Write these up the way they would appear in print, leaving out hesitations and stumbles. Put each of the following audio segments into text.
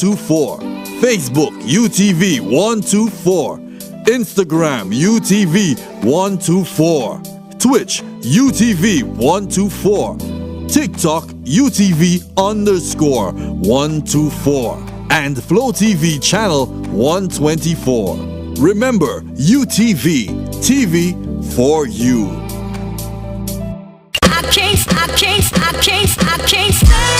124. Facebook UTV 124. Instagram UTV 124. Twitch UTV 124. TikTok UTV_124. And Flow TV channel 124. Remember, UTV TV for you. I can't stay.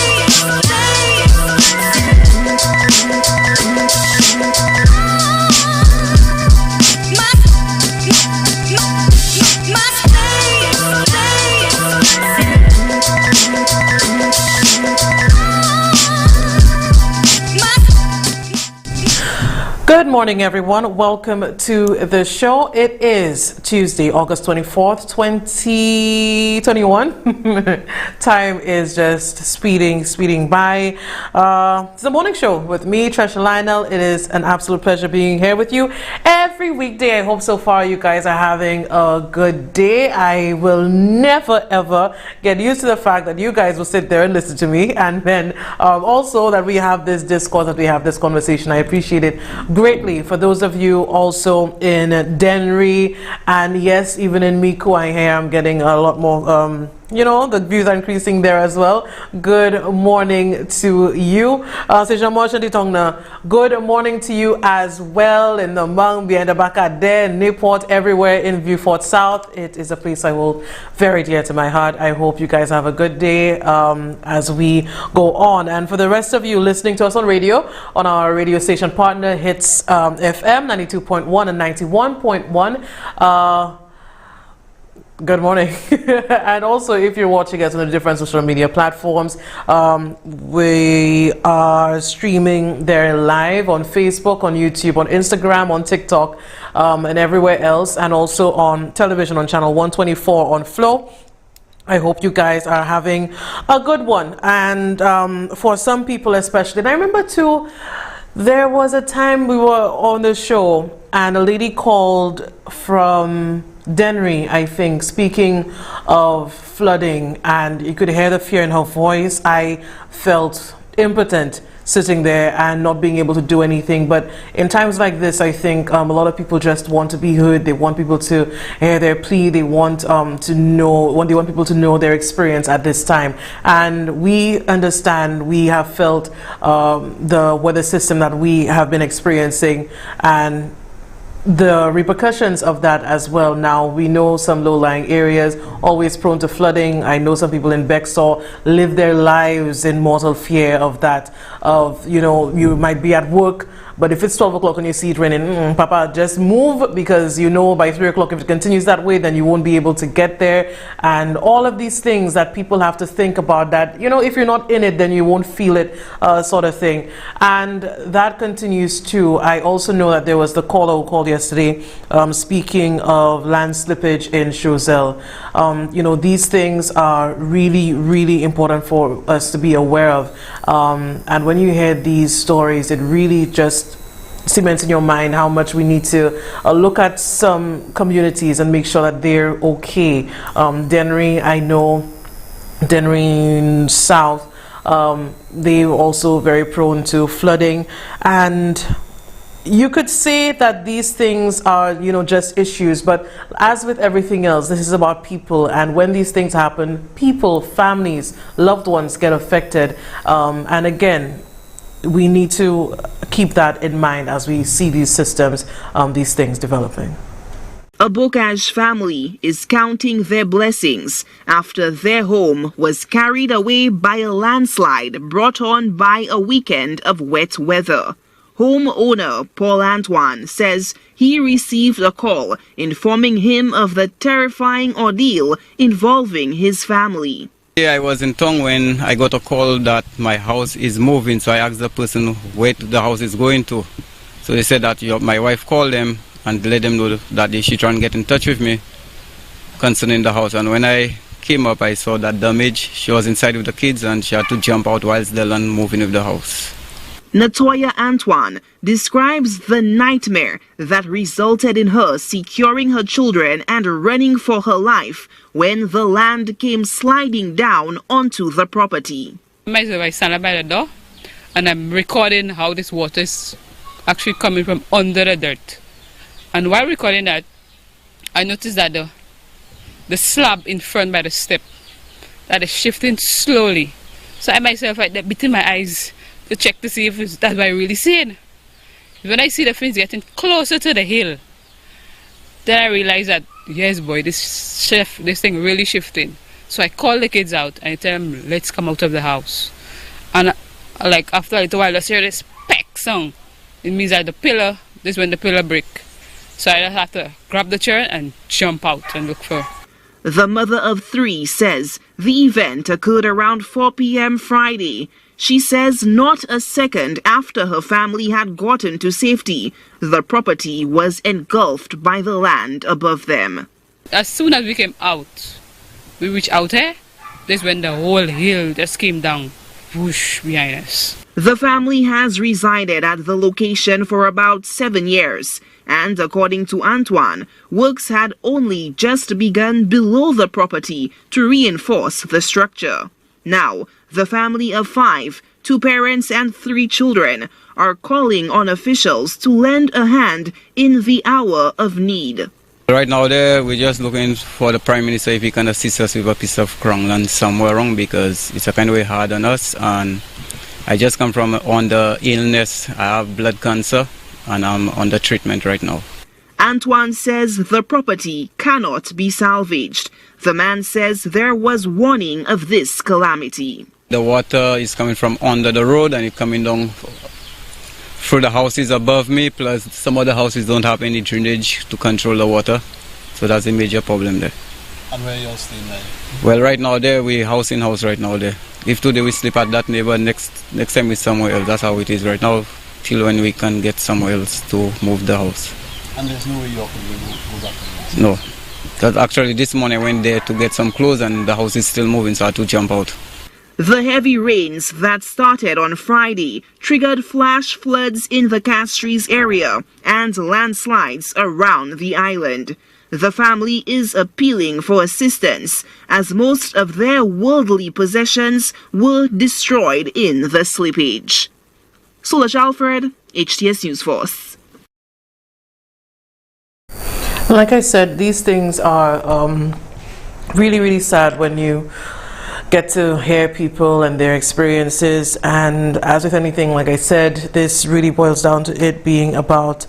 Good morning, everyone. Welcome to the show. It is Tuesday, August 24th, 2021. Time is just speeding by. It's the morning show with me, Tresha Lionel. It is an absolute pleasure being here with you every weekday. I hope so far you guys are having a good day. I will never ever get used to the fact that you guys will sit there and listen to me, and then also that we have this discourse, that we have this conversation. I appreciate it greatly. For those of you also in Denry, and yes, even in Miku, I hear I'm getting a lot more the views are increasing there as well. Good morning to you. Good morning to you as well in the Mang, behind the back at there, Newport, everywhere in Viewfort South. It is a place I hold very dear to my heart. I hope you guys have a good day as we go on. And for the rest of you listening to us on radio, on our radio station partner, Hits FM 92.1 and 91.1. Good morning. And also, if you're watching us on the different social media platforms, we are streaming there live on Facebook, on YouTube, on Instagram, on TikTok, and everywhere else, and also on television on channel 124 on Flow. I hope you guys are having a good one. And for some people especially, and I remember too, there was a time we were on the show and a lady called from Denry, I think, speaking of flooding, and you could hear the fear in her voice. I felt impotent sitting there and not being able to do anything. But in times like this, I think a lot of people just want to be heard. They want people to hear their plea. They want they want people to know their experience at this time. And we understand, we have felt the weather system that we have been experiencing and the repercussions of that as well. Now we know some low-lying areas always prone to flooding. I know some people in Bexar live their lives in mortal fear of that, of you might be at work, but if it's 12 o'clock and you see it raining, Papa, just move, because by 3 o'clock, if it continues that way, then you won't be able to get there. And all of these things that people have to think about, that if you're not in it, then you won't feel it, sort of thing. And that continues too. I also know that there was the caller who called yesterday, speaking of land slippage in Choiseul. These things are really, really important for us to be aware of. And when you hear these stories, it really just cements in your mind how much we need to look at some communities and make sure that they're okay. Denry, I know, Denry South, they're also very prone to flooding. And you could say that these things are, just issues, but as with everything else, this is about people. And when these things happen, people, families, loved ones get affected. And again, we need to keep that in mind as we see these systems, these things developing. A Bocage family is counting their blessings after their home was carried away by a landslide brought on by a weekend of wet weather. Homeowner Paul Antoine says he received a call informing him of the terrifying ordeal involving his family. I was in town when I got a call that my house is moving, so I asked the person where the house is going to. So they said that my wife called them and let them know that they should try and get in touch with me concerning the house. And when I came up, I saw that damage. She was inside with the kids and she had to jump out whilst the land moving with the house. Natoya Antoine describes the nightmare that resulted in her securing her children and running for her life when the land came sliding down onto the property. I stand by the door and I'm recording how this water is actually coming from under the dirt. And while recording that, I noticed that the slab in front by the step that is shifting slowly. So I myself had bit in my eyes to check to see if that's what I really seeing. When I see the things getting closer to the hill, then I realized that yes boy, this thing really shifting. So I call the kids out and I tell them, let's come out of the house. And like after a little while I hear this peck sound. It means that this is when the pillar break. So I just have to grab the chair and jump out and look for her. The mother of 3 says the event occurred around 4 p.m. Friday. She says not a second after her family had gotten to safety, the property was engulfed by the land above them. As soon as we came out, we reached out here, this when the whole hill just came down, whoosh, behind us. The family has resided at the location for about 7 years, and according to Antoine, works had only just begun below the property to reinforce the structure. Now, the family of 5, 2 parents and 3 children, are calling on officials to lend a hand in the hour of need. Right now we're just looking for the Prime Minister if he can assist us with a piece of ground land somewhere around, because it's a kind of way hard on us, and I just come from on the illness. I have blood cancer and I'm under treatment right now. Antoine says the property cannot be salvaged. The man says there was warning of this calamity. The water is coming from under the road and it's coming down through the houses above me, plus some other houses don't have any drainage to control the water. So that's a major problem there. And where are you all staying now? Well, right now we're house in house right now there. If today we sleep at that neighbor, next time we're somewhere else. That's how it is right now, till when we can get somewhere else to move the house. And there's no way you can go back to the house? No. Because actually this morning I went there to get some clothes and the house is still moving, so I had to jump out. The heavy rains that started on Friday triggered flash floods in the Castries area and landslides around the island. The family is appealing for assistance as most of their worldly possessions were destroyed in the slippage. Solange Alfred, HTS News Force. Like I said, these things are really, really sad when you get to hear people and their experiences, and as with anything, like I said, this really boils down to it being about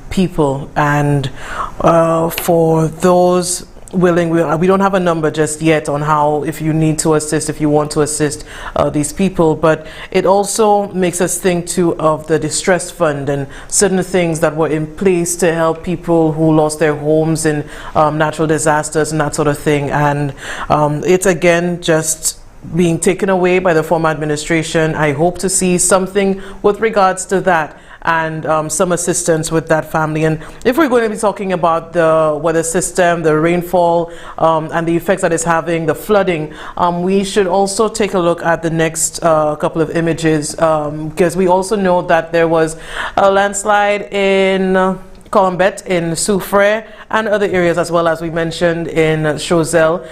people, and for those willing, we don't have a number just yet on how, if you need to assist, if you want to assist these people, but it also makes us think too of the distress fund and certain things that were in place to help people who lost their homes in natural disasters and that sort of thing, and it's again just being taken away by the former administration. I hope to see something with regards to that and some assistance with that family. And if we're going to be talking about the weather system, the rainfall, and the effects that it's having, the flooding, we should also take a look at the next couple of images, because we also know that there was a landslide in Colombette, in Soufrière, and other areas as well, as we mentioned in Choiseul.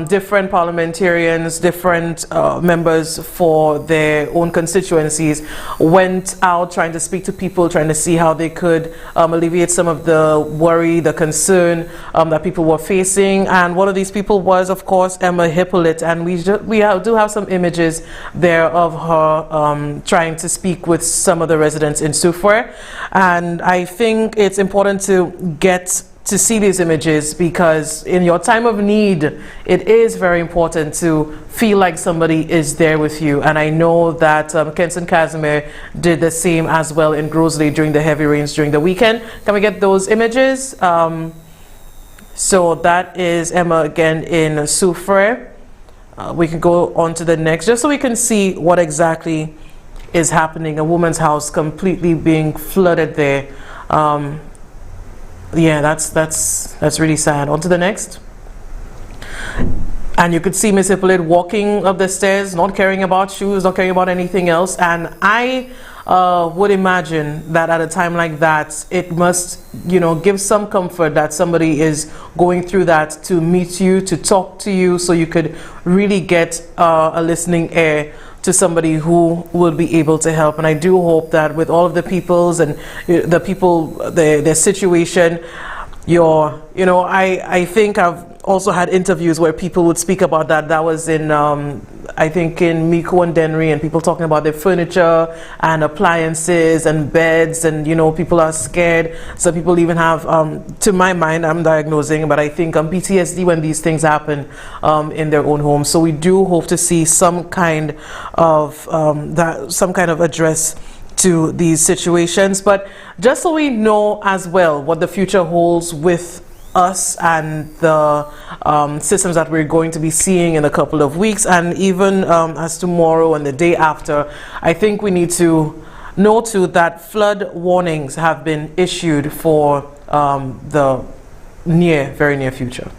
Different parliamentarians, different members for their own constituencies went out trying to speak to people, trying to see how they could alleviate some of the worry, the concern that people were facing. And one of these people was, of course, Emma Hippolyte, and we do have some images there of her trying to speak with some of the residents in Soufrière. And I think it's important to get to see these images, because in your time of need, it is very important to feel like somebody is there with you. And I know that Kenson Casimir did the same as well in Grosley during the heavy rains during the weekend. Can we get those images? So that is Emma again in Soufrière. We can go on to the next, just so we can see what exactly is happening. A woman's house completely being flooded there. Yeah, that's really sad. On to the next. And you could see Miss Hippolyte walking up the stairs, not caring about shoes, not caring about anything else. And I would imagine that at a time like that, it must, give some comfort that somebody is going through that, to meet you, to talk to you, so you could really get a listening ear to somebody who will be able to help. And I do hope that with all of the peoples and their situation, I think I've also had interviews where people would speak about that. That was in, I think in Miko and Denry, and people talking about their furniture and appliances and beds, and people are scared. Some people even have, to my mind, I'm diagnosing, but I think PTSD when these things happen in their own homes. So we do hope to see some kind of address to these situations. But just so we know as well what the future holds with us and the systems that we're going to be seeing in a couple of weeks, and even as tomorrow and the day after, I think we need to know too that flood warnings have been issued for the very near future.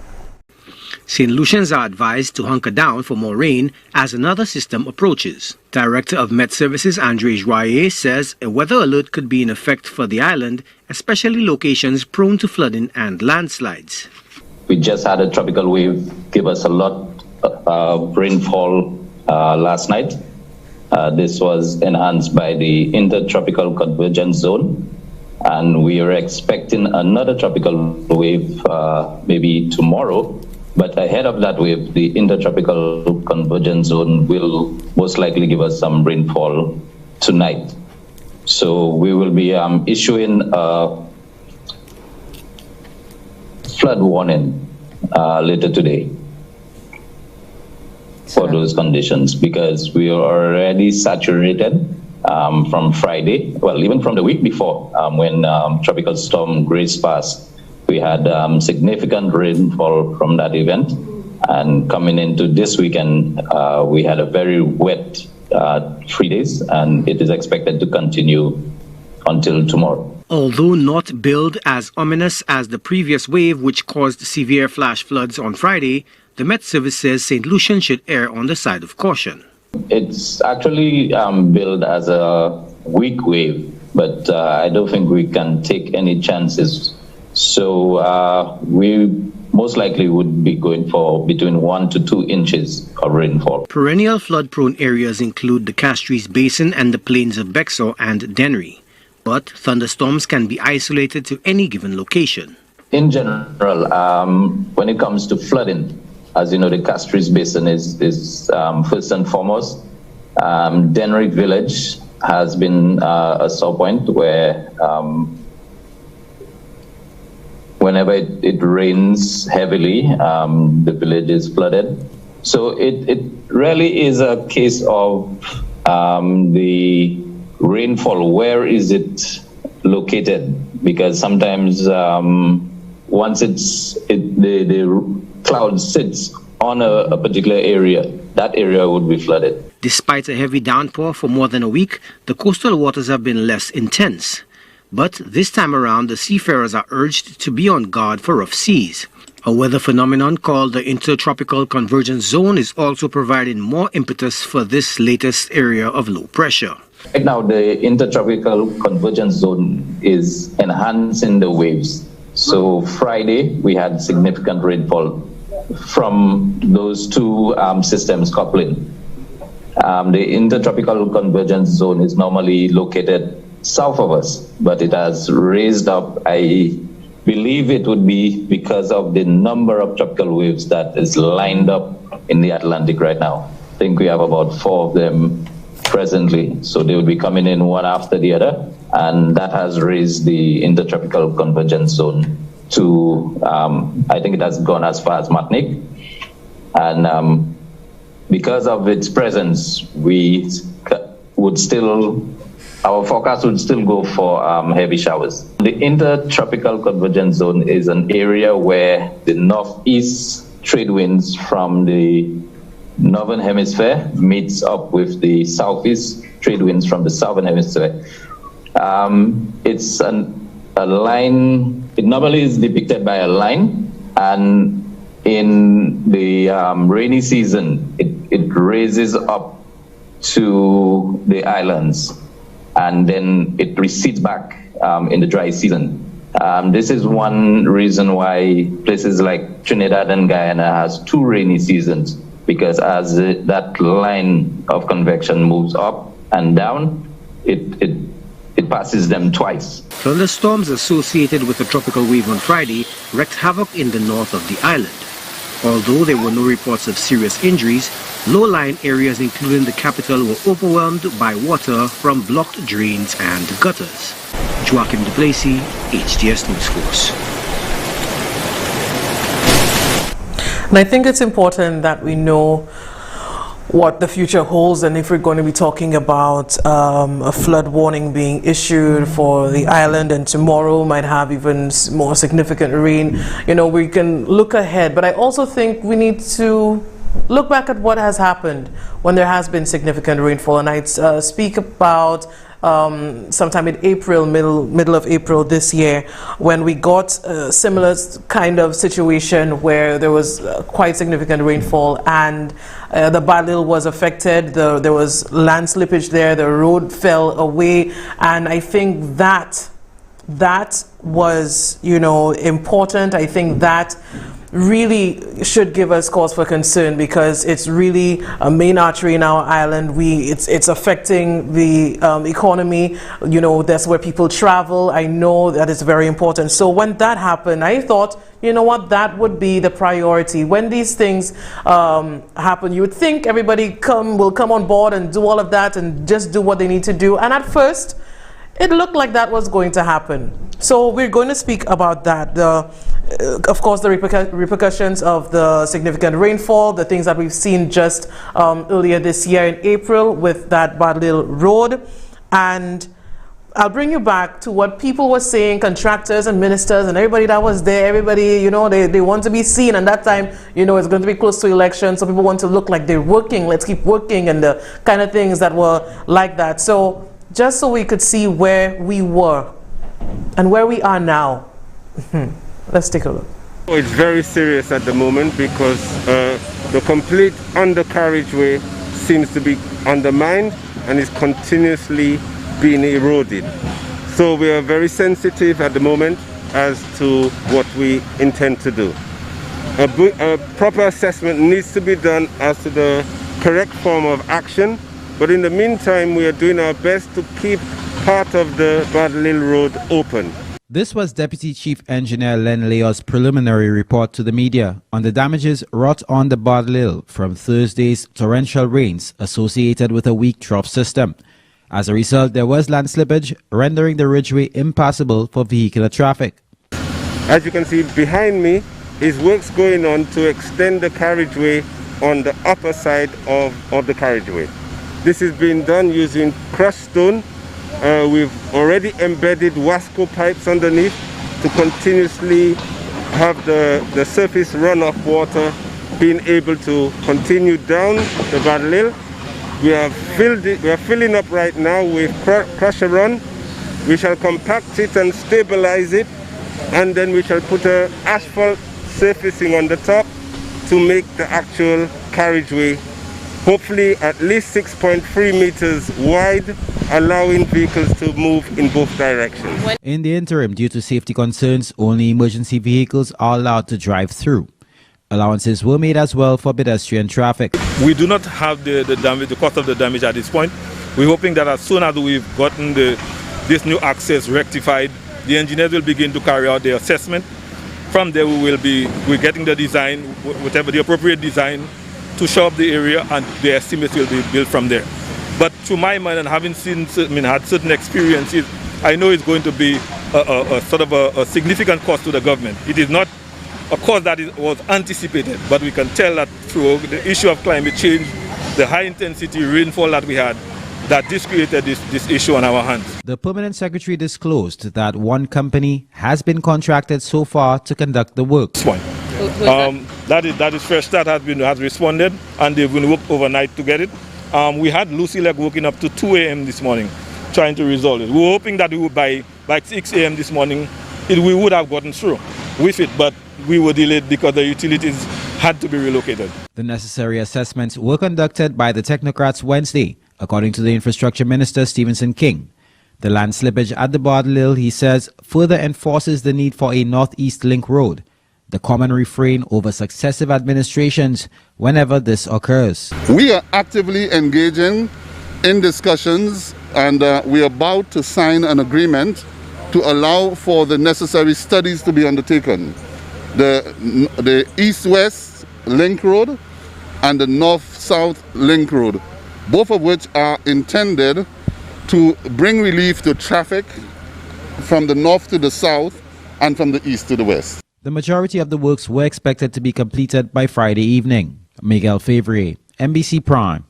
St. Lucians are advised to hunker down for more rain as another system approaches. Director of Met Services Andre Joyer says a weather alert could be in effect for the island, especially locations prone to flooding and landslides. We just had a tropical wave give us a lot of rainfall last night. This was enhanced by the intertropical convergence zone, and we are expecting another tropical wave maybe tomorrow. But ahead of that wave, the intertropical convergence zone will most likely give us some rainfall tonight. So we will be issuing a flood warning later today for those conditions, because we are already saturated from Friday, well, even from the week before when Tropical Storm Grace passed. We had significant rainfall from that event, and coming into this weekend, we had a very wet 3 days, and it is expected to continue until tomorrow. Although not billed as ominous as the previous wave, which caused severe flash floods on Friday, the Met Service says St. Lucian should err on the side of caution. It's actually billed as a weak wave, but I don't think we can take any chances. So we most likely would be going for between 1 to 2 inches of rainfall. Perennial flood-prone areas include the Castries Basin and the plains of Bexar and Denry. But thunderstorms can be isolated to any given location. In general, when it comes to flooding, as you know, the Castries Basin is first and foremost. Denry Village has been a sore point where whenever it rains heavily, the village is flooded. So it really is a case of the rainfall. Where is it located? Because sometimes once the cloud sits on a particular area, that area would be flooded. Despite a heavy downpour for more than a week, the coastal waters have been less intense. But this time around, the seafarers are urged to be on guard for rough seas. A weather phenomenon called the Intertropical Convergence Zone is also providing more impetus for this latest area of low pressure. Right now, the Intertropical Convergence Zone is enhancing the waves. So Friday, we had significant rainfall from those two systems coupling. The Intertropical Convergence Zone is normally located south of us, but it has raised up. I believe it would be because of the number of tropical waves that is lined up in the Atlantic right now. I think we have about 4 of them presently, so they will be coming in one after the other, and that has raised the Intertropical Convergence Zone to, I think it has gone as far as Martinique, and because of its presence, our forecast would still go for heavy showers. The Intertropical Convergence Zone is an area where the northeast trade winds from the northern hemisphere meets up with the southeast trade winds from the southern hemisphere. It's a line. It normally is depicted by a line, and in the rainy season, it raises up to the islands, and then it recedes back in the dry season. This is one reason why places like Trinidad and Guyana has 2 rainy seasons, because as that line of convection moves up and down, it passes them twice. Thunderstorms associated with the tropical wave on Friday wreaked havoc in the north of the island. Although there were no reports of serious injuries, low-lying areas including the capital were overwhelmed by water from blocked drains and gutters. Joachim Duplessis, HDS News Force. And I think it's important that we know what the future holds, and if we're going to be talking about a flood warning being issued for the island, and tomorrow might have even more significant rain, we can look ahead. But I also think we need to look back at what has happened when there has been significant rainfall, and I'd speak about sometime in April, middle of April this year, when we got a similar kind of situation where there was quite significant rainfall, and the Badlil was affected. There was land slippage there. The road fell away, and I think that was important. I think that really should give us cause for concern, because it's really a main artery in our island. It's affecting the economy. That's where people travel. I know that is very important. So when that happened, I thought, that would be the priority. When these things happen, you would think everybody will come on board and do all of that and just do what they need to do. And at first, it looked like that was going to happen. So we're going to speak about that. Of course, the repercussions of the significant rainfall, the things that we've seen just earlier this year in April with that Badlil Road. And I'll bring you back to what people were saying, contractors and ministers and everybody that was there. Everybody, they want to be seen. And that time, it's going to be close to election, so people want to look like they're working. Let's keep working, and the kind of things that were like that. So just so we could see where we were and where we are now. Let's take a look. It's very serious at the moment, because the complete undercarriageway seems to be undermined and is continuously being eroded. So we are very sensitive at the moment as to what we intend to do. A proper assessment needs to be done as to the correct form of action, but in the meantime we are doing our best to keep part of the Badlil Road open. This was Deputy Chief Engineer Len Leo's preliminary report to the media on the damages wrought on the Badlil from Thursday's torrential rains associated with a weak trough system. As a result, there was land slippage, rendering the ridgeway impassable for vehicular traffic. As you can see behind me is works going on to extend the carriageway on the upper side of the carriageway. This is being done using crushed stone. We've already embedded Wasco pipes underneath to continuously have the surface runoff water being able to continue down the Badlil. We are filling up right now with crusher run. We shall compact it and stabilize it, and then we shall put a asphalt surfacing on the top to make the actual carriageway hopefully at least 6.3 meters wide, allowing vehicles to move in both directions. In the interim, due to safety concerns, only emergency vehicles are allowed to drive through. Allowances were made as well for pedestrian traffic. We do not have the damage, the cost of the damage at this point. We're hoping that as soon as we've gotten this new access rectified, the engineers will begin to carry out their assessment. From there, we're getting the design, whatever the appropriate design, to show up the area, and the estimates will be built from there. But to my mind, and having had certain experiences, I know it's going to be a significant cost to the government. It is not a cost that was anticipated, but we can tell that through the issue of climate change, the high intensity rainfall that we had, that this created this issue on our hands. The Permanent Secretary disclosed that one company has been contracted so far to conduct the work. That is Fresh Start has responded, and they've been worked overnight to get it. We had Lucy Leg working up to 2 a.m. this morning trying to resolve it. We were hoping that we would by 6 a.m. this morning we would have gotten through with it, but we were delayed because the utilities had to be relocated. The necessary assessments were conducted by the technocrats Wednesday, according to the Infrastructure Minister Stephenson King. The land slippage at the Badlil, he says, further enforces the need for a northeast link road. the common refrain over successive administrations whenever this occurs. We are actively engaging in discussions, and we are about to sign an agreement to allow for the necessary studies to be undertaken. The east-west link road and the north-south link road, both of which are intended to bring relief to traffic from the north to the south and from the east to the west. The majority of the works were expected to be completed by Friday evening. Miguel Favre, NBC Prime.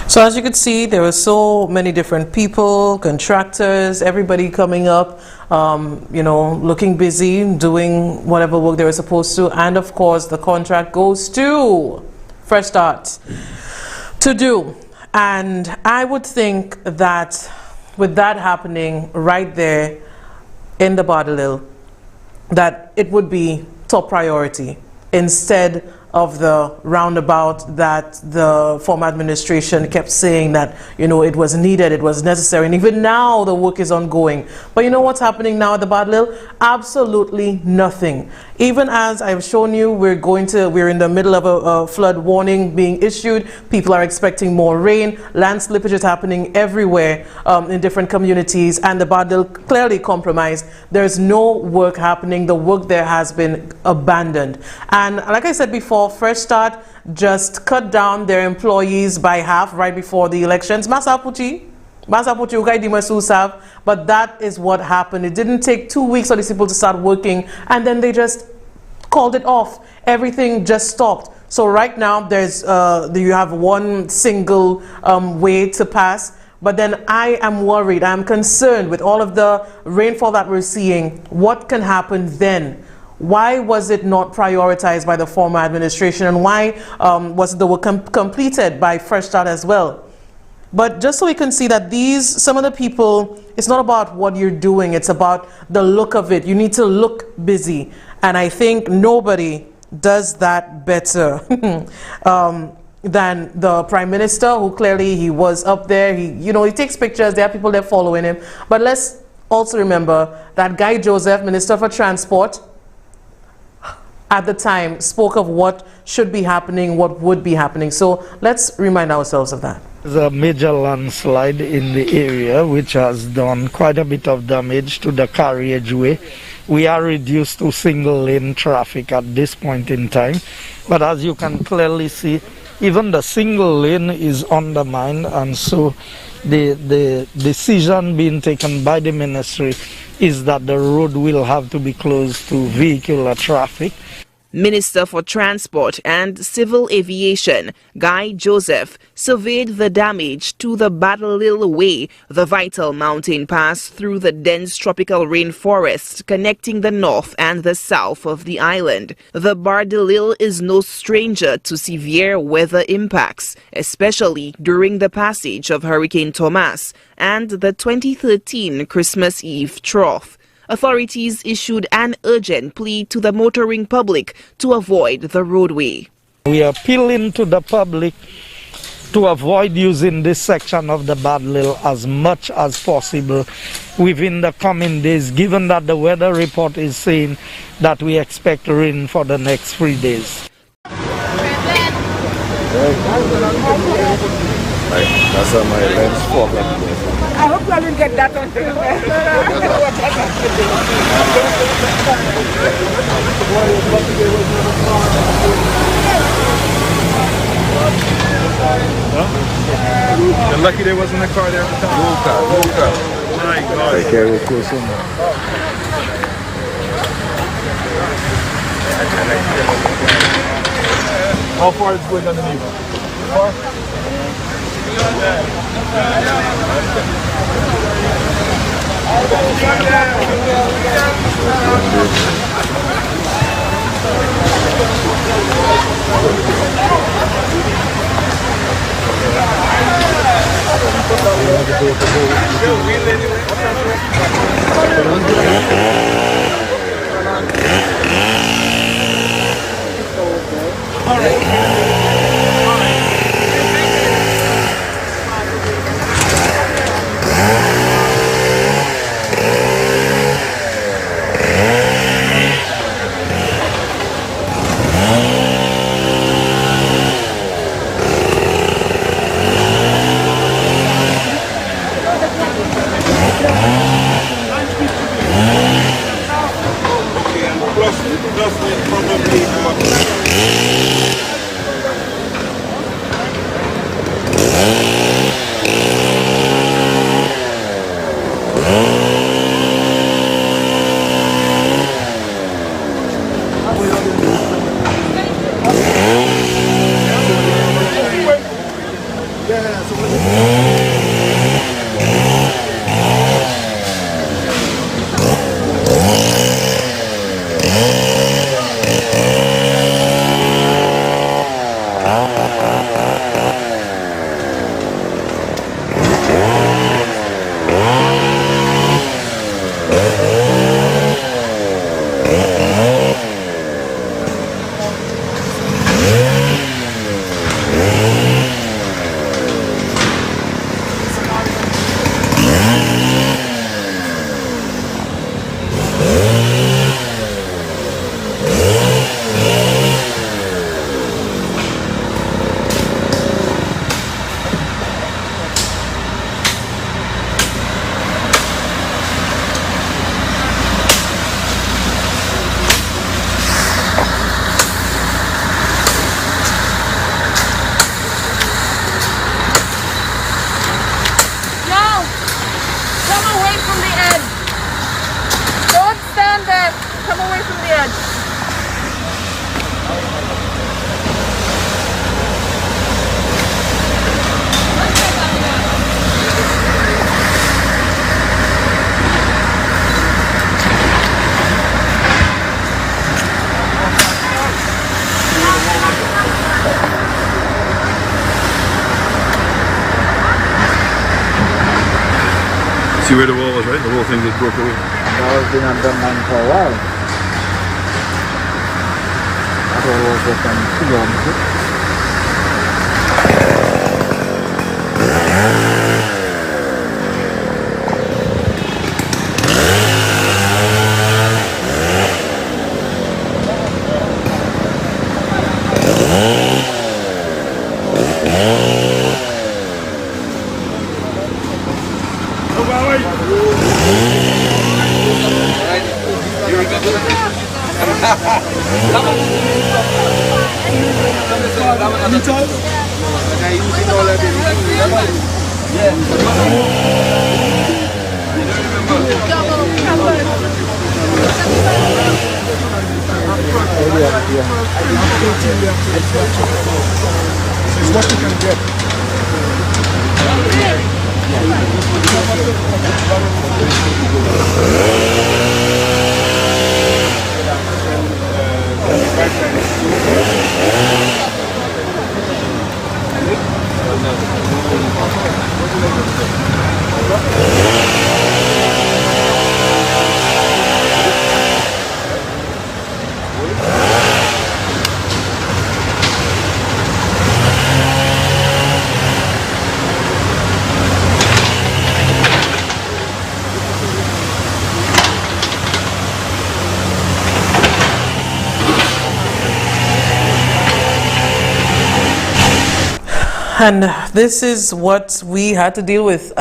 So as you could see, there were so many different people, contractors, everybody coming up, looking busy, doing whatever work they were supposed to. And of course, the contract goes to Fresh Start to do. And I would think that with that happening right there in the Bardalil, that it would be top priority instead of the roundabout that the former administration kept saying that, it was needed, it was necessary, and even now the work is ongoing. But you know what's happening now at the Bardalil? Absolutely nothing. Even as I've shown you, we're in the middle of a flood warning being issued. People are expecting more rain. Land slippage is happening everywhere in different communities, and the Bardalil clearly compromised. There's no work happening. The work there has been abandoned. And like I said before, Fresh Start just cut down their employees by half right before the elections. But that is what happened. It didn't take 2 weeks for these people to start working, and then they just called it off. Everything just stopped. So right now you have one single way to pass. But then I am worried, I'm concerned with all of the rainfall that we're seeing. What can happen then? Why was it not prioritized by the former administration, and why was the work completed by Fresh Start as well? But just so we can see that some of the people, it's not about what you're doing, it's about the look of it. You need to look busy. And I think nobody does that better than the Prime Minister, who clearly he was up there. He takes pictures, there are people there following him. But let's also remember that Guy Joseph, Minister for Transport, at the time spoke of what should be happening, what would be happening. So let's remind ourselves of that. There's a major landslide in the area which has done quite a bit of damage to the carriageway. We are reduced to single lane traffic at this point in time, but as you can clearly see, even the single lane is undermined, and so the decision being taken by the ministry is that the road will have to be closed to vehicular traffic. Minister for Transport and Civil Aviation, Guy Joseph, surveyed the damage to the Bardalil Way, the vital mountain pass through the dense tropical rainforest connecting the north and the south of the island. The Bardalil is no stranger to severe weather impacts, especially during the passage of Hurricane Thomas and the 2013 Christmas Eve trough. Authorities issued an urgent plea to the motoring public to avoid the roadway. We are appealing to the public to avoid using this section of the Bardalil as much as possible within the coming days, given that the weather report is saying that we expect rain for the next 3 days. That's my lens for I hope I will get that on film. You're lucky there wasn't a car there at the time. No car. My God. Take care of the close on. How far is it going underneath? Far? See where the wall was, right? The whole thing just broke away. That was been undermined for a while. That wall was open 2 kilometers. It's what you can get. And this is what we had to deal with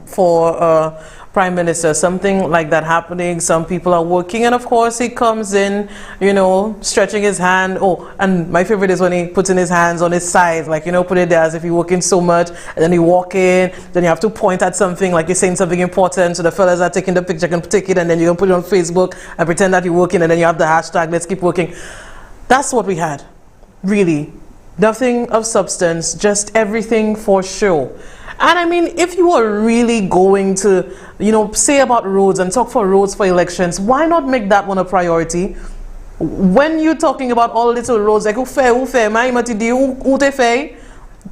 for Prime Minister, something like that happening. Some people are working, and of course he comes in, you know, stretching his hand. Oh, and my favorite is when he puts in his hands on his side, like, you know, put it there as if you're working so much, and then you walk in, then you have to point at something, like you're saying something important, so the fellas are taking the picture, can take it, and then you can put it on Facebook and pretend that you're working, and then you have the hashtag, let's keep working. That's what we had, really. Nothing of substance, just everything for show. And I mean, if you are really going to, you know, say about roads and talk for roads for elections, why not make that one a priority? When you're talking about all little roads, like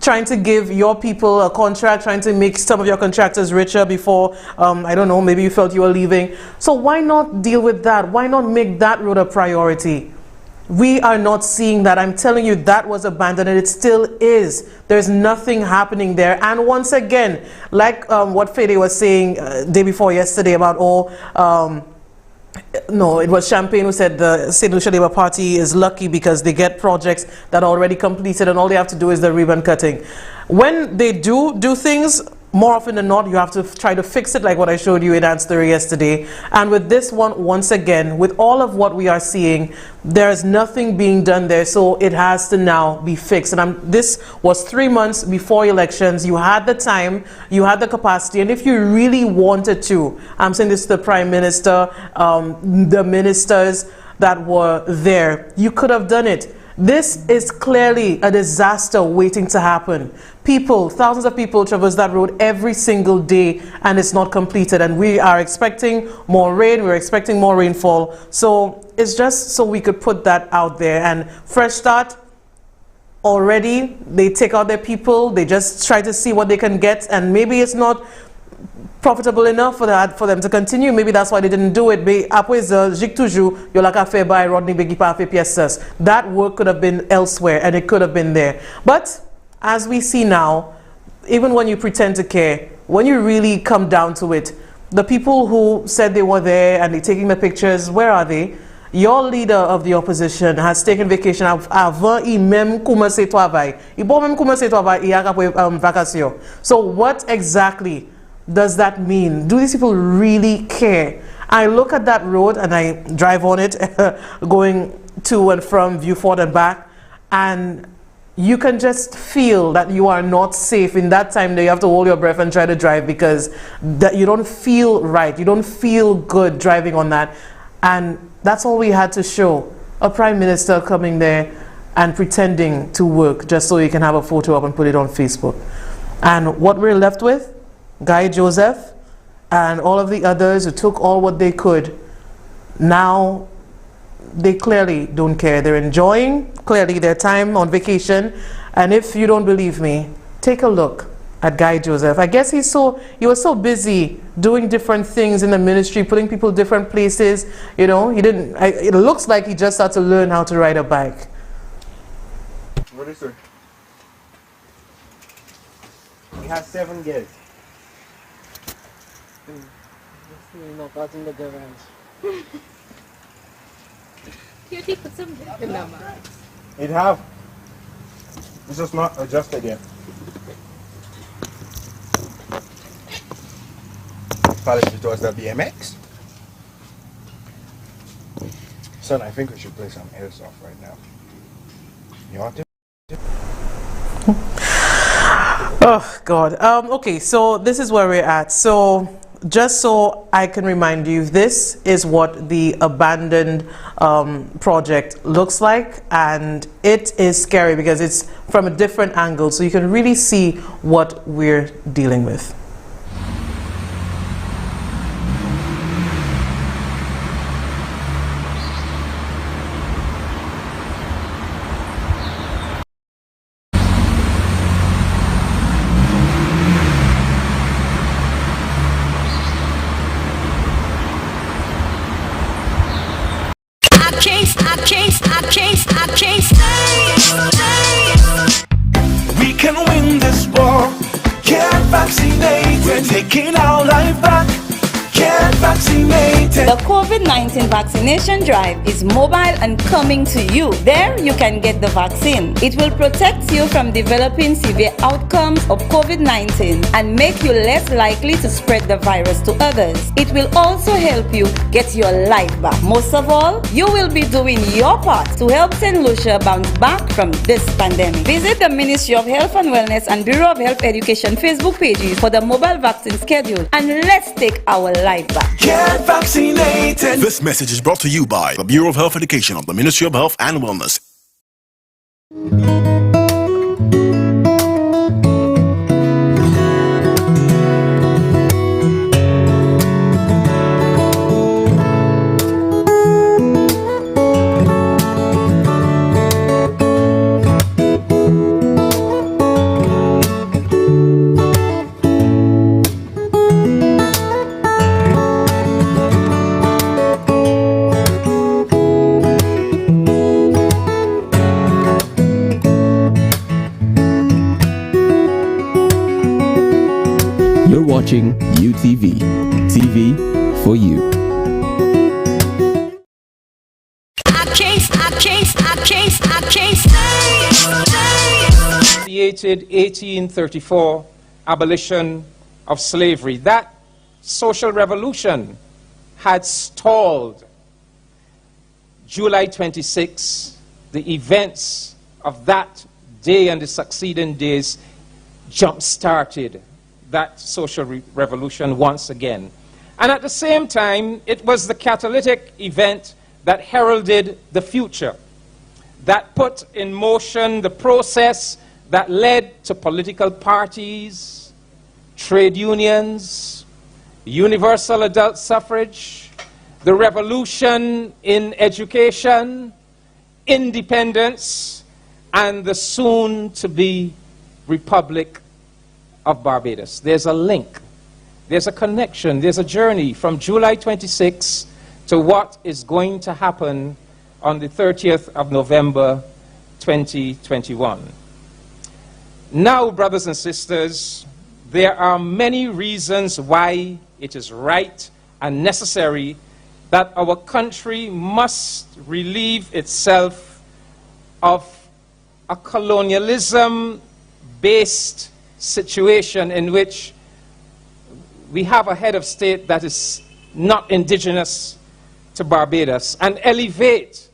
trying to give your people a contract, trying to make some of your contractors richer before, I don't know, maybe you felt you were leaving. So why not deal with that? Why not make that road a priority? We are not seeing that. I'm telling you, that was abandoned, and it still is. There's nothing happening there. And once again, like what Fede was saying day before yesterday about no, it was Champagne who said the St. Lucia Labour Party is lucky because they get projects that are already completed and all they have to do is the ribbon cutting. When they do things, more often than not, you have to try to fix it like what I showed you in ad story yesterday. And with this one, once again, with all of what we are seeing, there's nothing being done there, so it has to now be fixed. And this was 3 months before elections. You had the time, you had the capacity, and if you really wanted to, I'm saying this to the Prime Minister, the ministers that were there, you could have done it. This is clearly a disaster waiting to happen. People, thousands of people traverse that road every single day, and it's not completed. And we are expecting more rain, we're expecting more rainfall. So it's just so we could put that out there. And Fresh Start, already, they take out their people, they just try to see what they can get, and maybe it's not profitable enough for them to continue. Maybe that's why they didn't do it. That work could have been elsewhere, and it could have been there. But as we see now, even when you pretend to care, when you really come down to it, the people who said they were there and they're taking the pictures, where are they? Your leader of the opposition has taken vacation avant même commencer travail. Il bon même commencer travail, il y a vacation. So what exactly does that mean? Do these people really care? I look at that road and I drive on it going to and from Viewfort and back, and you can just feel that you are not safe in that time that you have to hold your breath and try to drive, because that you don't feel right, you don't feel good driving on that. And that's all we had to show, a Prime Minister coming there and pretending to work just so he can have a photo up and put it on Facebook. And what we're left with, Guy Joseph and all of the others who took all what they could, now they clearly don't care. They're enjoying clearly their time on vacation. And if you don't believe me, take a look at Guy Joseph. I guess he was so busy doing different things in the ministry, putting people different places, you know, it looks like he just had to learn how to ride a bike. What is it? He has 7 gears. Not in the garage. Cutie, put some milk in them. It have. It's just not adjusted yet. Polish it towards the BMX. Son, I think we should play some airsoft right now. You want to? Oh God. Okay, so this is where we're at. So just so I can remind you, this is what the abandoned project looks like, and it is scary because it's from a different angle, so you can really see what we're dealing with. I can't stay. We can win this war. Get vaccinated. We're taking our life back. Get vaccinated. The COVID-19 vaccination drive is mobile and coming to you. There you can get the vaccine. It will protect you from developing severe outcomes of COVID-19 and make you less likely to spread the virus to others. It will also help you get your life back. Most of all, you will be doing your part to help St. Lucia bounce back from this pandemic. Visit the Ministry of Health and Wellness and Bureau of Health Education Facebook pages for the mobile vaccine schedule, and let's take our life back. Get vaccinated. This message is brought to you by the Bureau of Health Education of the Ministry of Health and Wellness. Watching UTV, TV for you. I can't stay. Created 1834 Abolition of slavery. That social revolution had stalled. July 26, the events of that day and the succeeding days jump-started that social revolution once again. And at the same time, it was the catalytic event that heralded the future, that put in motion the process that led to political parties, trade unions, universal adult suffrage, the revolution in education, independence, and the soon-to-be Republic of Barbados. There's a link, there's a connection, there's a journey from July 26 to what is going to happen on the 30th of November 2021. Now, brothers and sisters, there are many reasons why it is right and necessary that our country must relieve itself of a colonialism-based situation in which we have a head of state that is not indigenous to Barbados, and elevate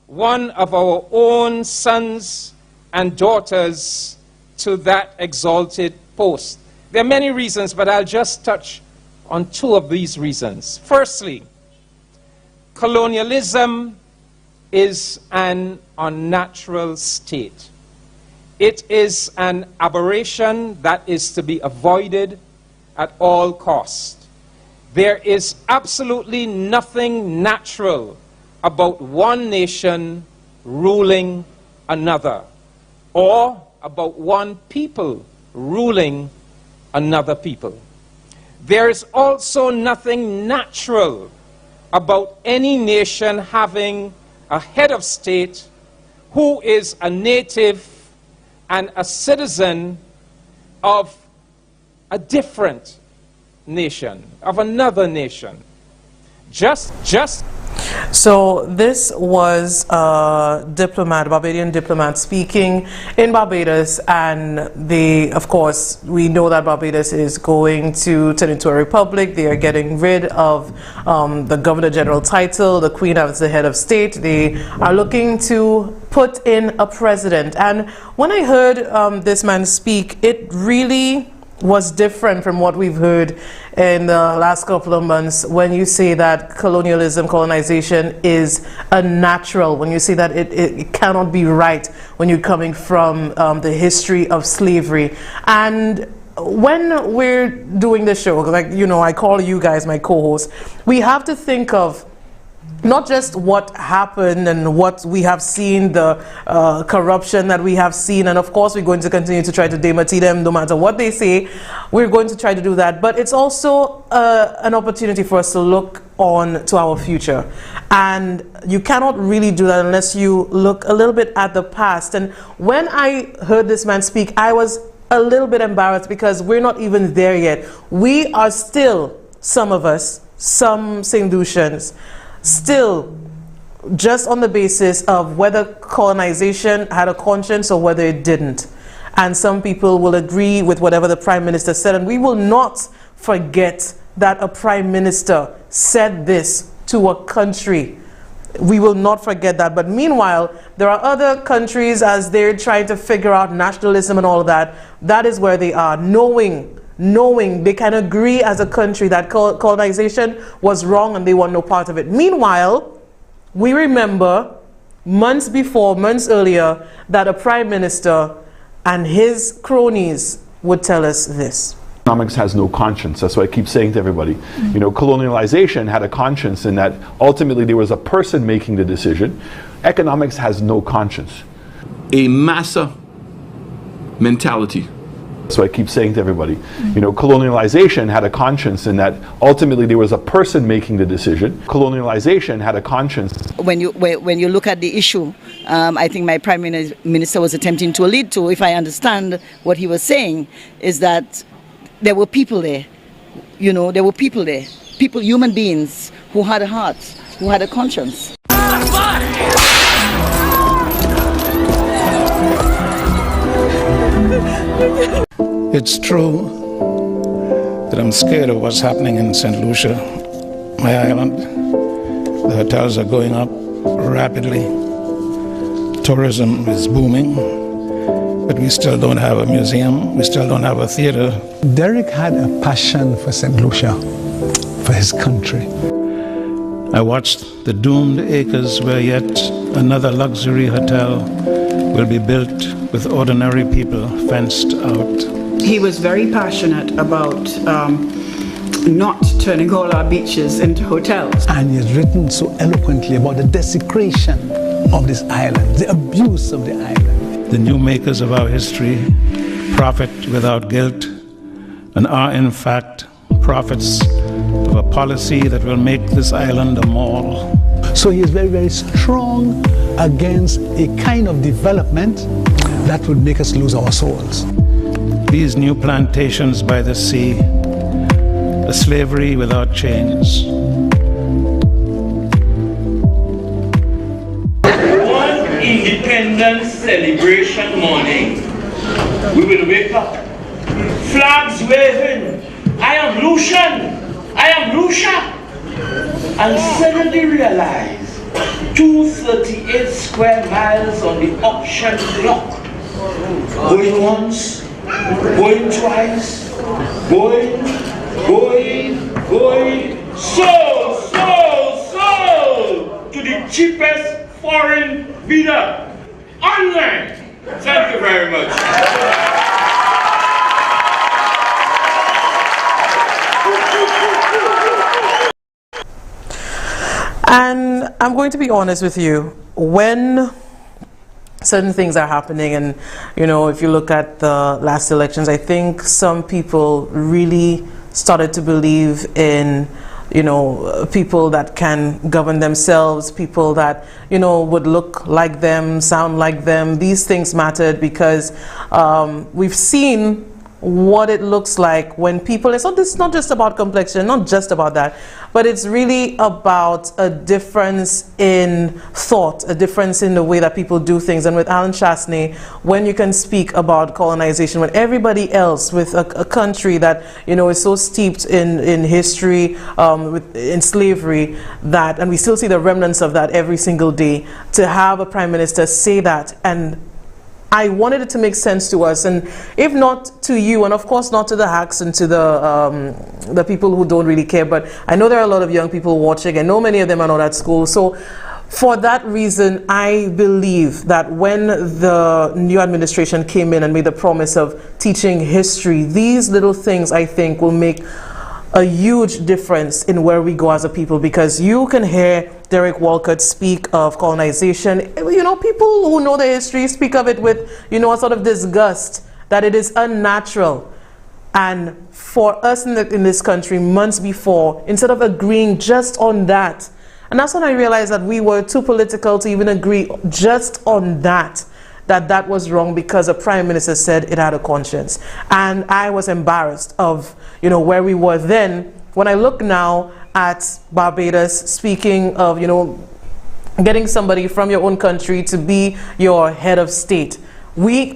one of our own sons and daughters to that exalted post. There are many reasons, but I'll just touch on two of these reasons. Firstly, colonialism is an unnatural state. It is an aberration that is to be avoided at all costs. There is absolutely nothing natural about one nation ruling another, or about one people ruling another people. There is also nothing natural about any nation having a head of state who is a native and a citizen of a different nation, of another nation. So this was a diplomat, Barbadian diplomat, speaking in Barbados, and of course, we know that Barbados is going to turn into a republic. They are getting rid of the Governor General title, the Queen as the head of state. They are looking to put in a president. And when I heard this man speak, it really was different from what we've heard in the last couple of months, when you say that colonization is unnatural, when you say that it cannot be right when you're coming from the history of slavery. And when we're doing the show, like, you know, I call you guys my co-hosts, we have to think of not just what happened and what we have seen, the corruption that we have seen, and of course we're going to continue to try to demati them no matter what they say. We're going to try to do that, but it's also an opportunity for us to look on to our future, and you cannot really do that unless you look a little bit at the past. And when I heard this man speak, I was a little bit embarrassed because we're not even there yet. We are still, some of us, some Saint-Lucians, still just on the basis of whether colonization had a conscience or whether it didn't. And some people will agree with whatever the Prime Minister said, and we will not forget that a Prime Minister said this to a country. We will not forget that. But meanwhile, there are other countries, as they're trying to figure out nationalism and all of that, that is where they are, knowing they can agree as a country that colonization was wrong and they want no part of it. Meanwhile, we remember months earlier, that a Prime Minister and his cronies would tell us this. Economics has no conscience. That's what I keep saying to everybody. You know, colonialization had a conscience in that ultimately there was a person making the decision. Economics has no conscience. A massa mentality. So I keep saying to everybody, you know, colonialization had a conscience in that ultimately there was a person making the decision. Colonialization had a conscience. When you look at the issue, I think my Prime Minister was attempting to allude to, if I understand what he was saying, is that there were people there, you know, human beings who had a heart, who had a conscience. It's true that I'm scared of what's happening in St. Lucia, my island. The hotels are going up rapidly. Tourism is booming, but we still don't have a museum. We still don't have a theater. Derek had a passion for St. Lucia, for his country. I watched the doomed acres where yet another luxury hotel will be built with ordinary people fenced out. He was very passionate about not turning all our beaches into hotels. And he has written so eloquently about the desecration of this island, the abuse of the island. The new makers of our history profit without guilt and are in fact prophets of a policy that will make this island a mall. So he is very, very strong against a kind of development that would make us lose our souls. These new plantations by the sea, a slavery without chains. One independence celebration morning, we will wake up, flags waving, I am Lucian, I am Lucia, and suddenly realize 238 square miles on the auction block, going once, going twice, going, sold to the cheapest foreign bidder online. Thank you very much. And I'm going to be honest with you, when certain things are happening, and if you look at the last elections, I think some people really started to believe in people that can govern themselves, people that would look like them, sound like them. These things mattered because we've seen what it looks like when people, it's not just about complexion, not just about that, but it's really about a difference in thought, a difference in the way that people do things. And with Alan Chasney, when you can speak about colonization, when everybody else with a country that is so steeped in history, in slavery, and we still see the remnants of that every single day, to have a prime minister say that, and I wanted it to make sense to us, and if not to you, and of course not to the hacks and to the people who don't really care, but I know there are a lot of young people watching. I know many of them are not at school. So for that reason, I believe that when the new administration came in and made the promise of teaching history, these little things, I think, will make a huge difference in where we go as a people, because you can hear Derek Walcott speak of colonization. People who know the history speak of it with, a sort of disgust, that it is unnatural. And for us in this country, months before, instead of agreeing just on that, and that's when I realized that we were too political to even agree just on that was wrong, because a prime minister said it had a conscience. And I was embarrassed of, where we were then. When I look now at Barbados, speaking of, getting somebody from your own country to be your head of state, we're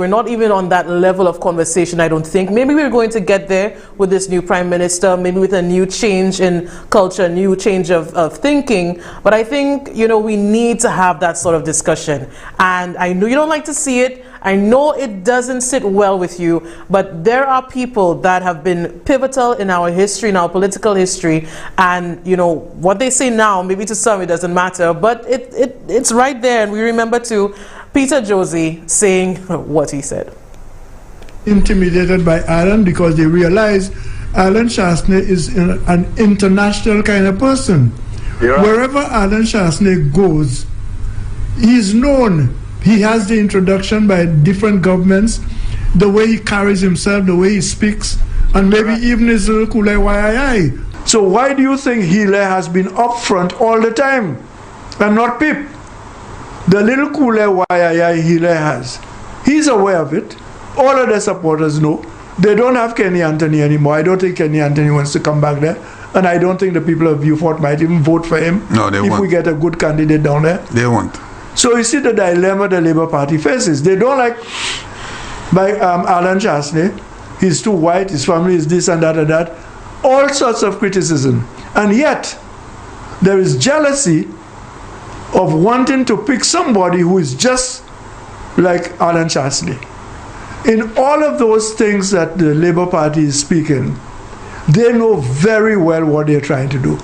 not even on that level of conversation, I don't think. Maybe we're going to get there with this new prime minister, maybe with a new change in culture, new change of thinking. But I think, we need to have that sort of discussion. And I know you don't like to see it. I know it doesn't sit well with you, but there are people that have been pivotal in our history, in our political history. And, what they say now, maybe to some it doesn't matter, but it's right there. And we remember too, Peter Josie saying what he said. Intimidated by Alan because they realize Alan Chasney is an international kind of person. Yeah. Wherever Alan Chasney goes, he is known. He has the introduction by different governments, the way he carries himself, the way he speaks, and maybe even his little kule YII. So why do you think Hele has been up front all the time and not Pip? The little kule YII Hele has. He's aware of it. All of the supporters know. They don't have Kenny Anthony anymore. I don't think Kenny Anthony wants to come back there. And I don't think the people of Beaufort might even vote for him. No, they won't. If we get a good candidate down there. They won't. So you see the dilemma the Labour Party faces. They don't like Alan Chasney. he's too white, his family is this and that and that. All sorts of criticism. And yet, there is jealousy of wanting to pick somebody who is just like Alan Chasley. In all of those things that the Labour Party is speaking, they know very well what they're trying to do.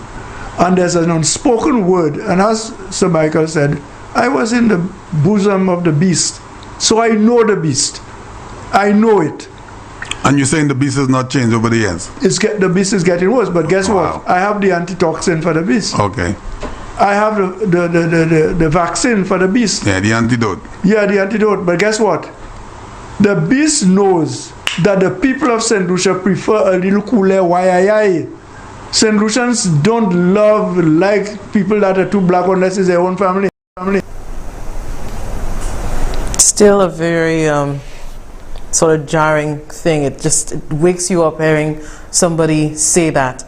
And there's an unspoken word, and as Sir Michael said, I was in the bosom of the beast, so I know the beast. I know it. And you're saying the beast has not changed over the years? The beast is getting worse, but guess what? I have the antitoxin for the beast. Okay. I have the vaccine for the beast. Yeah, the antidote. Yeah, the antidote. But guess what? The beast knows that the people of St. Lucia prefer a little cooler wayayay. St. Lucians don't like people that are too black unless it's their own family. Still a very sort of jarring thing. It wakes you up hearing somebody say that.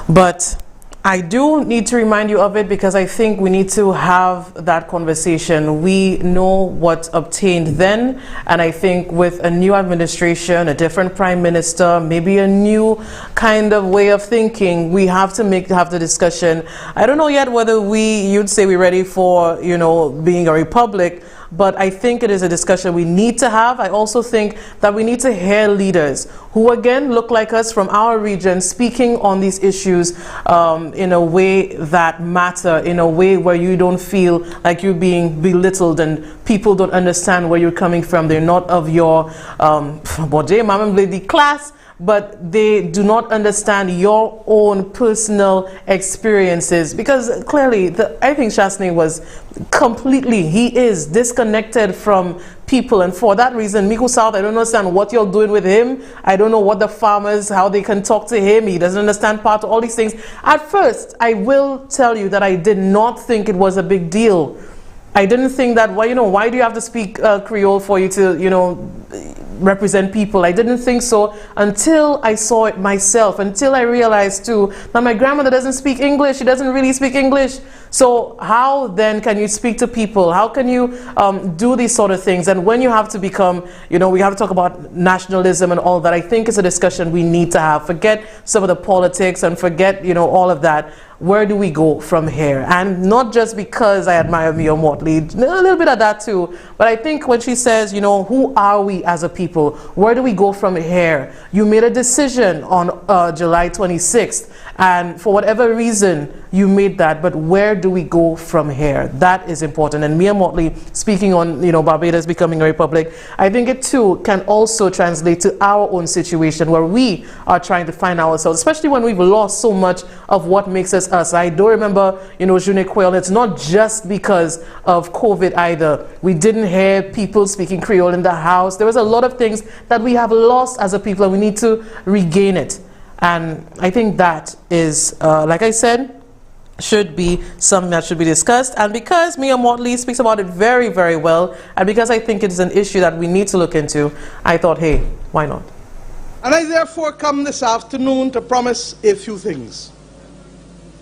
But I do need to remind you of it because I think we need to have that conversation. We know what obtained then, and I think with a new administration, a different prime minister, maybe a new kind of way of thinking, we have to have the discussion. I don't know yet whether you'd say we're ready for, being a republic, but I think it is a discussion we need to have. I also think that we need to hear leaders who again look like us from our region speaking on these issues in a way that matter, in a way where you don't feel like you're being belittled and people don't understand where you're coming from. They're not of your class, but they do not understand your own personal experiences. Because clearly, I think Chastanet was he is disconnected from people. And for that reason, Miku South, I don't understand what you're doing with him. I don't know what the farmers, how they can talk to him. He doesn't understand part of all these things. At first, I will tell you that I did not think it was a big deal. I didn't think that, why do you have to speak Creole for you to, represent people? I didn't think so until I saw it myself, until I realized too that my grandmother doesn't speak English. She doesn't really speak English. So how then can you speak to people? How can you do these sort of things? And when you have to become, we have to talk about nationalism and all that, I think it's a discussion we need to have. Forget some of the politics and forget, all of that. Where do we go from here? And not just because I admire Mia Motley, a little bit of that too, but I think when she says, who are we as a people? Where do we go from here? You made a decision on July 26th, and for whatever reason, you made that, but where do we go from here? That is important. And Mia Motley, speaking on, Barbados becoming a republic, I think it too can also translate to our own situation where we are trying to find ourselves, especially when we've lost so much of what makes us us. I do remember, June Quayle, it's not just because of COVID either. We didn't hear people speaking Creole in the house. There was a lot of things that we have lost as a people, and we need to regain it. And I think that is, like I said, should be something that should be discussed. And because Mia Motley speaks about it very, very well, and because I think it is an issue that we need to look into, I thought, hey, why not? And I therefore come this afternoon to promise a few things.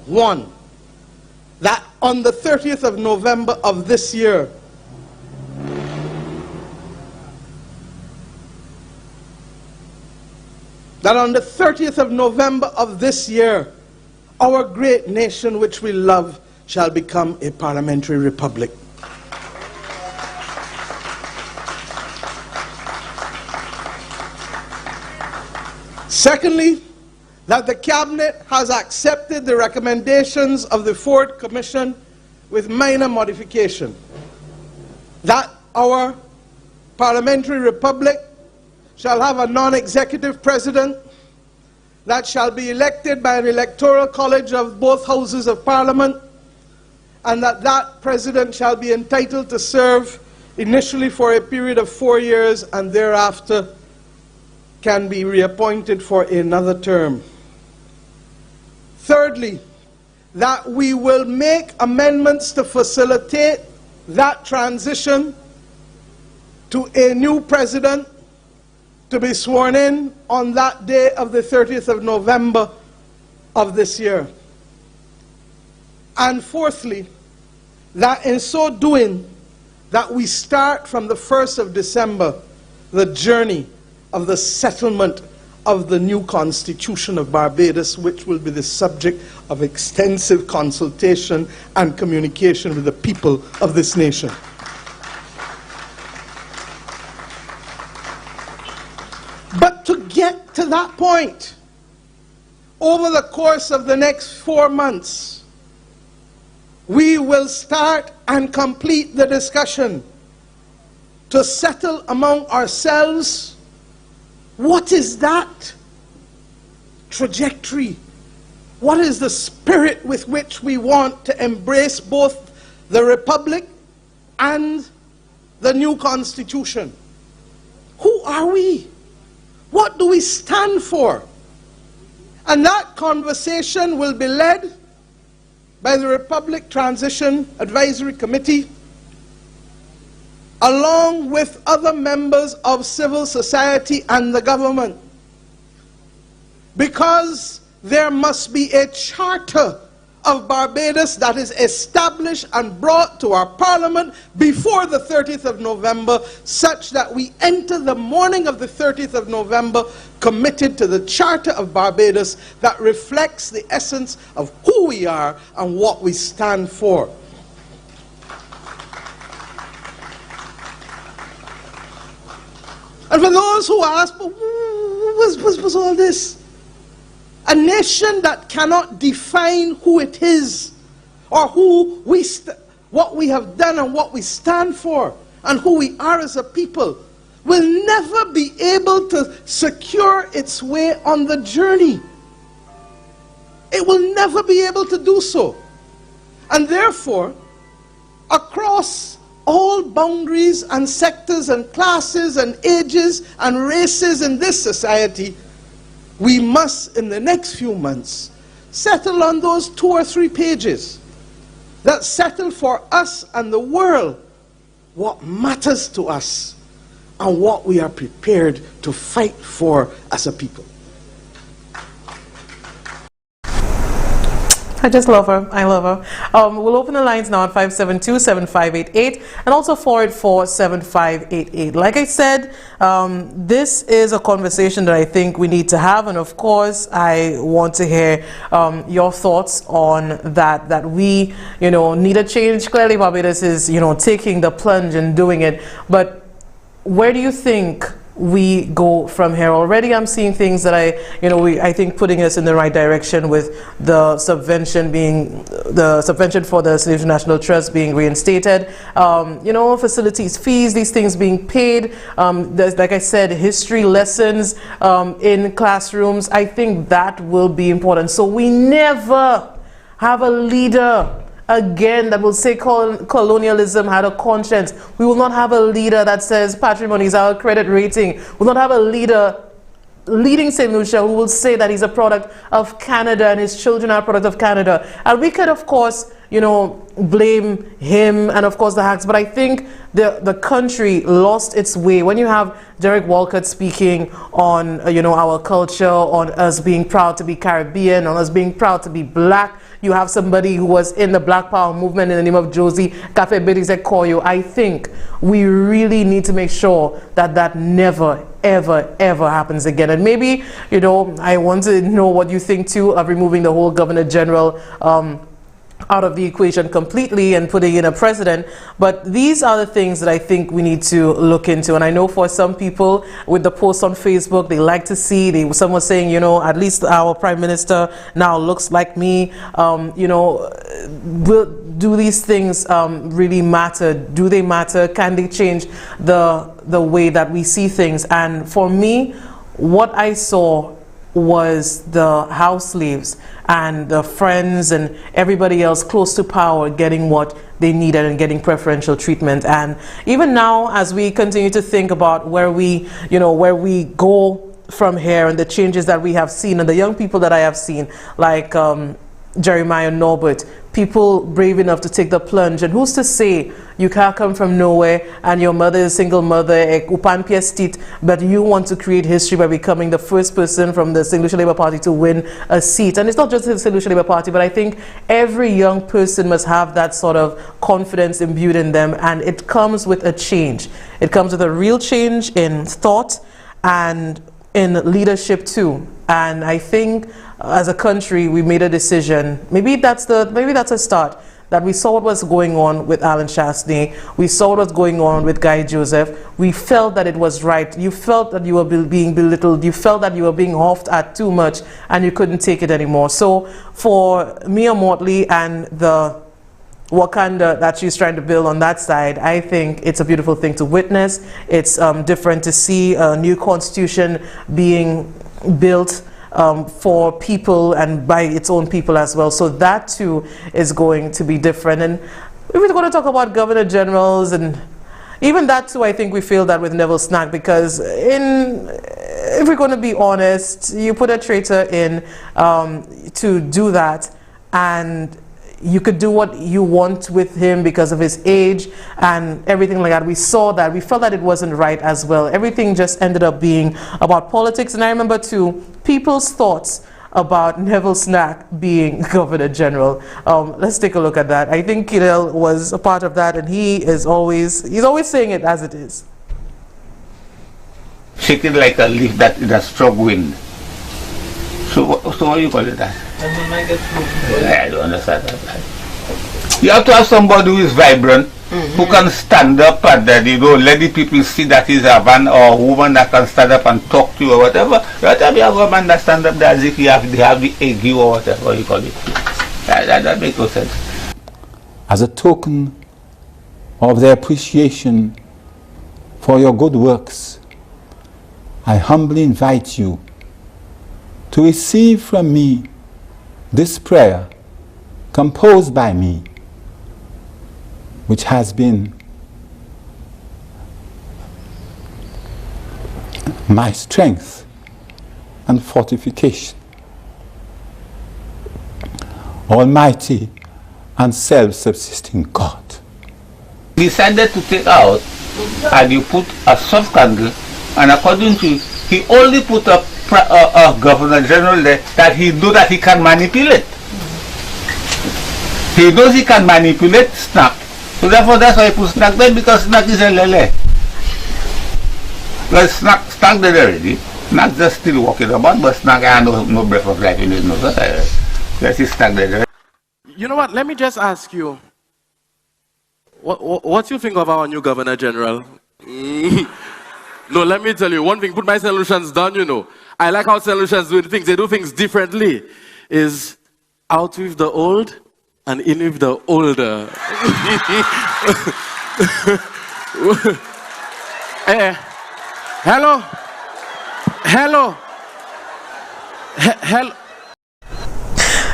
One, that on the 30th of November of this year, our great nation which we love shall become a parliamentary republic. Secondly, that the Cabinet has accepted the recommendations of the Ford Commission with minor modification. That our parliamentary republic shall have a non-executive president that shall be elected by an electoral college of both houses of parliament, and that president shall be entitled to serve initially for a period of 4 years and thereafter can be reappointed for another term. Thirdly, that we will make amendments to facilitate that transition to a new president to be sworn in on that day of the 30th of November of this year. And fourthly, that in so doing, that we start from the 1st of December the journey of the settlement of the new Constitution of Barbados, which will be the subject of extensive consultation and communication with the people of this nation. But to get to that point, over the course of the next 4 months, we will start and complete the discussion to settle among ourselves what is that trajectory? What is the spirit with which we want to embrace both the Republic and the new Constitution? Who are we? What do we stand for? And that conversation will be led by the Republic Transition Advisory Committee, along with other members of civil society and the government. Because there must be a charter of Barbados that is established and brought to our Parliament before the 30th of November, such that we enter the morning of the 30th of November committed to the Charter of Barbados that reflects the essence of who we are and what we stand for. And for those who ask, but what was all this? A nation that cannot define who it is, or what we have done and what we stand for, and who we are as a people, will never be able to secure its way on the journey. It will never be able to do so. And therefore, across all boundaries and sectors and classes and ages and races in this society, we must, in the next few months, settle on those 2 or 3 pages that settle for us and the world what matters to us and what we are prepared to fight for as a people. I just love her. I love her. We'll open the lines now at 572-7588 and also 484-7588. Like I said, this is a conversation that I think we need to have, and of course I want to hear your thoughts on that we need a change. Clearly Barbados is taking the plunge and doing it, but where do you think we go from here? Already I'm seeing things that I think putting us in the right direction, with the subvention for the Salvation National Trust being reinstated, facilities fees, these things being paid, there's, like I said, history lessons in classrooms. I think that will be important, so we never have a leader again that will say colonialism had a conscience. We will not have a leader that says patrimony is our credit rating. We will not have a leader leading St. Lucia who will say that he's a product of Canada and his children are a product of Canada. And we could, of course, blame him and, of course, the hacks. But I think the country lost its way. When you have Derek Walcott speaking on, our culture, on us being proud to be Caribbean, on us being proud to be black, you have somebody who was in the Black Power movement in the name of Josie Cafe Bidizek Koyo. I think we really need to make sure that never, ever, ever happens again. And maybe, I want to know what you think too of removing the whole Governor General out of the equation completely and putting in a president. But these are the things that I think we need to look into. And I know for some people with the posts on Facebook, they like to see, someone was saying, at least our Prime Minister now looks like me. Do these things really matter? Do they matter? Can they change the way that we see things? And for me, what I saw was the house slaves and the friends and everybody else close to power getting what they needed and getting preferential treatment. And even now, as we continue to think about where we go from here and the changes that we have seen and the young people that I have seen, like Jeremiah Norbert, people brave enough to take the plunge. And who's to say you can't come from nowhere and your mother is a single mother, but you want to create history by becoming the first person from the St. Lucia Labour Party to win a seat. And it's not just the St. Lucia Labour Party, but I think every young person must have that sort of confidence imbued in them, and it comes with a change. It comes with a real change in thought and in leadership too. And I think as a country we made a decision. Maybe that's a start. That we saw what was going on with Alan Shastney, we saw what was going on with Guy Joseph. We felt that it was right. You felt that you were being belittled. You felt that you were being huffed at too much, and you couldn't take it anymore. So for Mia Motley and the Wakanda that she's trying to build on that side, I think it's a beautiful thing to witness. It's different to see a new constitution being built for people and by its own people as well. So that too is going to be different. And if we're going to talk about governor generals, and even that too, I think we feel that with Neville Snack, because if we're going to be honest, you put a traitor in to do that, and you could do what you want with him because of his age and everything like that. We saw that. We felt that it wasn't right as well. Everything just ended up being about politics. And I remember too, people's thoughts about Neville Snack being Governor General. Let's take a look at that. I think Kidel was a part of that, and he's always saying it as it is. Shaking like a leaf that in a strong wind. So what do you call it that? I don't understand that. You have to have somebody who is vibrant, who can stand up and then, let the people see that he's a man or a woman that can stand up and talk to you or whatever. You have to have a man that stand up there as if they have the ague or whatever you call it. That makes no sense. As a token of their appreciation for your good works, I humbly invite you to receive from me this prayer composed by me, which has been my strength and fortification. Almighty and self-subsisting God. Decided to take out, and you put a soft candle, and according to he only put a Governor General there that he knows that he can manipulate. He knows he can manipulate Snack. So therefore that's why he put Snack there, because Snack is a lele. Well, Snack there already. Snack just still walking about, but Snack has no breath of life in his nose. That's his Snack there. You know what? Let me just ask you. What do you think of our new Governor General? No, let me tell you one thing. Put my solutions down, I like how solutions do things. They do things differently. Is out with the old and in with the older. Hello?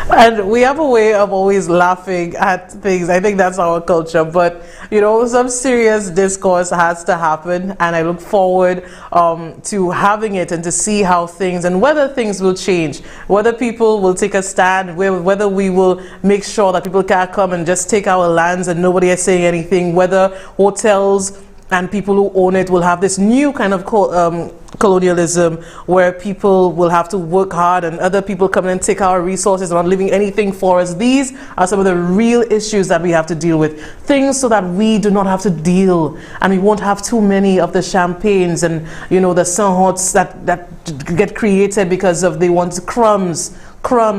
And we have a way of always laughing at things. I think that's our culture. But, some serious discourse has to happen. And I look forward to having it and to see how things and whether things will change. Whether people will take a stand, whether we will make sure that people can't come and just take our lands and nobody is saying anything. Whether hotels and people who own it will have this new kind of colonialism where people will have to work hard and other people come in and take our resources and not leaving anything for us. These are some of the real issues that we have to deal with. Things so that we do not have to deal and we won't have too many of the champagnes and the sanhots that get created because of they want crumbs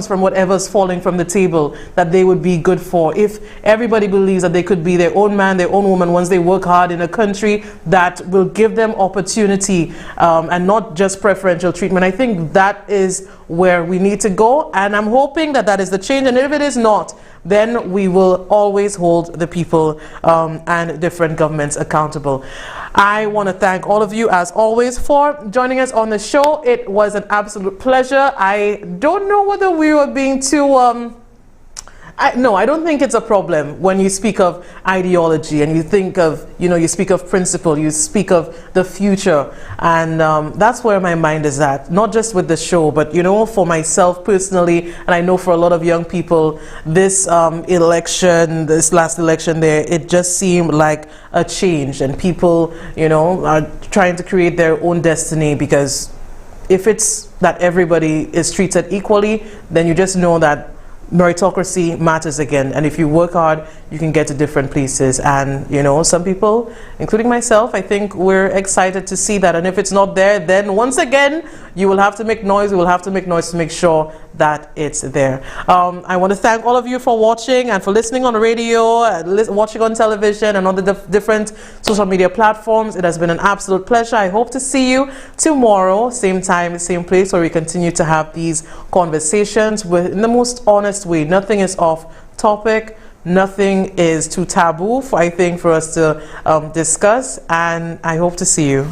from whatever's falling from the table that they would be good for. If everybody believes that they could be their own man, their own woman, once they work hard in a country that will give them opportunity and not just preferential treatment, I think that is where we need to go. And I'm hoping that that is the change. And if it is not, then we will always hold the people and different governments accountable. I want to thank all of you, as always, for joining us on the show. It was an absolute pleasure. I don't know whether we were being too... No, I don't think it's a problem when you speak of ideology and you think of, you speak of principle, you speak of the future. And that's where my mind is at. Not just with the show, but, for myself personally, and I know for a lot of young people, this this last election there, it just seemed like a change. And people, are trying to create their own destiny, because if it's that everybody is treated equally, then you just know that meritocracy matters again, and if you work hard, you can get to different places. And you know, some people, including myself, I think we're excited to see that. And if it's not there, then once again you will have to make noise. We will have to make noise to make sure that it's there. I want to thank all of you for watching and for listening on the radio, watching on television and on the different social media platforms. It has been an absolute pleasure. I hope to see you tomorrow, same time, same place, where we continue to have these conversations in the most honest way. Nothing is off topic. Nothing is too taboo, I think, for us to discuss. And I hope to see you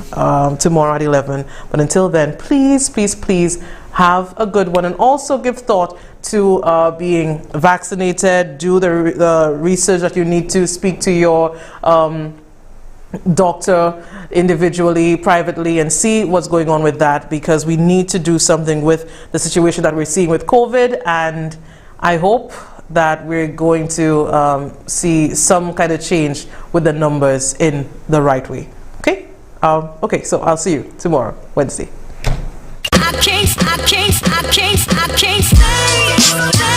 tomorrow at 11. But until then, please, please, please have a good one. And also give thought to being vaccinated. Do the research that you need to. Speak to your doctor individually, privately, and see what's going on with that, because we need to do something with the situation that we're seeing with COVID. And I hope that we're going to see some kind of change with the numbers in the right way. Okay? Okay, so I'll see you tomorrow, Wednesday. I can't stay.